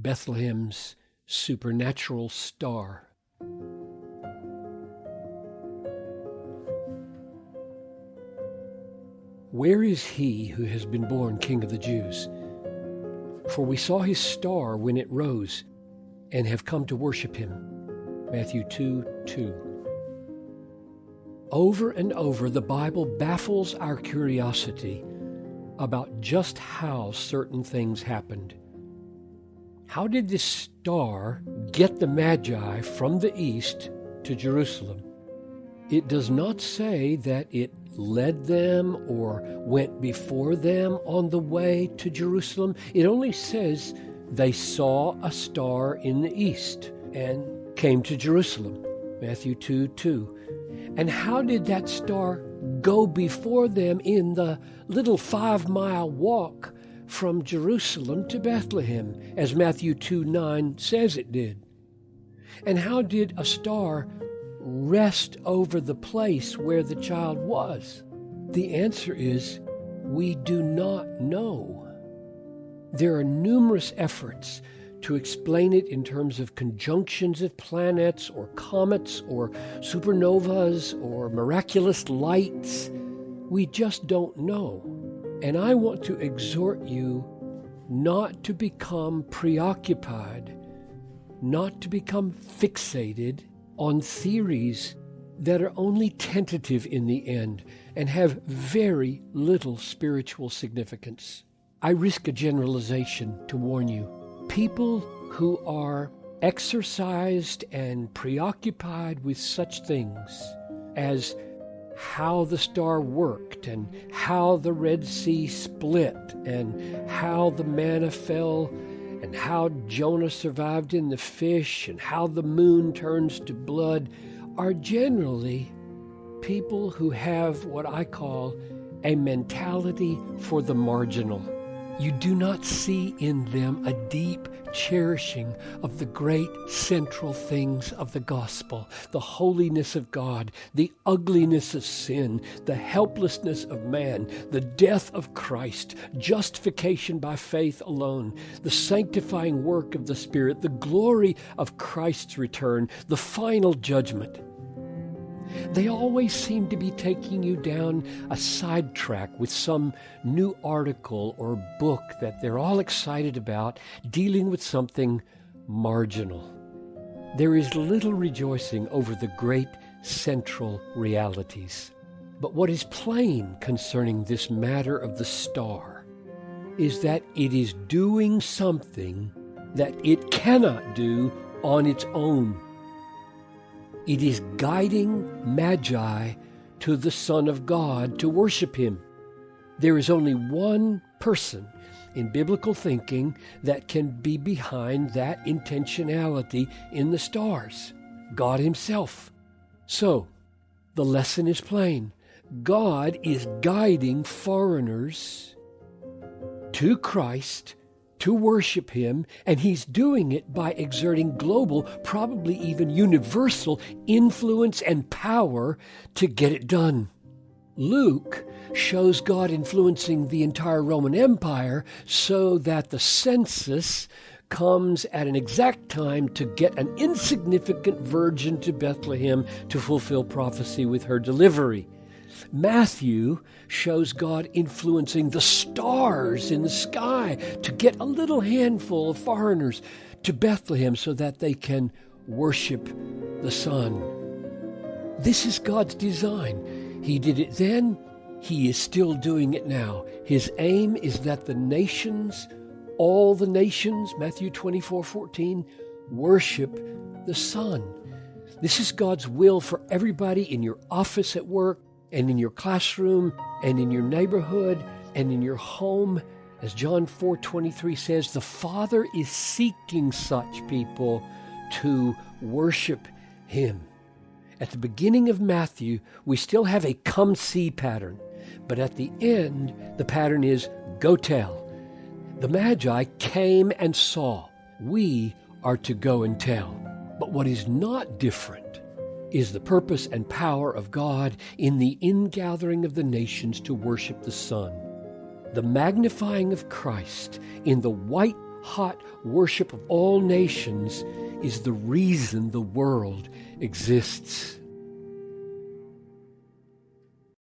Bethlehem's supernatural star. Where is he who has been born King of the Jews? For we saw his star when it rose, and have come to worship him. Matthew 2:2. Over and over, the Bible baffles our curiosity about just how certain things happened. How did this star get the Magi from the east to Jerusalem? It does not say that it led them or went before them on the way to Jerusalem. It only says they saw a star in the east and came to Jerusalem. Matthew 2:2. And how did that star go before them in the little 5-mile walk from Jerusalem to Bethlehem, as Matthew 2:9 says it did? And how did a star rest over the place where the child was? The answer is, we do not know. There are numerous efforts to explain it in terms of conjunctions of planets or comets or supernovas or miraculous lights. We just don't know. And I want to exhort you not to become preoccupied, not to become fixated on theories that are only tentative in the end and have very little spiritual significance. I risk a generalization to warn you. People who are exercised and preoccupied with such things as how the star worked and how the Red Sea split and how the manna fell and how Jonah survived in the fish and how the moon turns to blood are generally people who have what I call a mentality for the marginal. You do not see in them a deep cherishing of the great central things of the gospel, the holiness of God, the ugliness of sin, the helplessness of man, the death of Christ, justification by faith alone, the sanctifying work of the Spirit, the glory of Christ's return, the final judgment. They always seem to be taking you down a sidetrack with some new article or book that they're all excited about, dealing with something marginal. There is little rejoicing over the great central realities. But what is plain concerning this matter of the star is that it is doing something that it cannot do on its own. It is guiding Magi to the Son of God to worship him. There is only one person in biblical thinking that can be behind that intentionality in the stars, God himself. So, the lesson is plain. God is guiding foreigners to Christ to worship him, and he's doing it by exerting global, probably even universal influence and power to get it done. Luke shows God influencing the entire Roman Empire so that the census comes at an exact time to get an insignificant virgin to Bethlehem to fulfill prophecy with her delivery. Matthew shows God influencing the stars in the sky to get a little handful of foreigners to Bethlehem so that they can worship the Son. This is God's design. He did it then. He is still doing it now. His aim is that the nations, all the nations, Matthew 24:14, worship the Son. This is God's will for everybody in your office at work, and in your classroom, and in your neighborhood, and in your home. As John 4:23 says, the Father is seeking such people to worship him. At the beginning of Matthew, we still have a come see pattern, but at the end, the pattern is go tell. The Magi came and saw. We are to go and tell. But what is not different is the purpose and power of God in the ingathering of the nations to worship the Son. The magnifying of Christ in the white hot worship of all nations is the reason the world exists.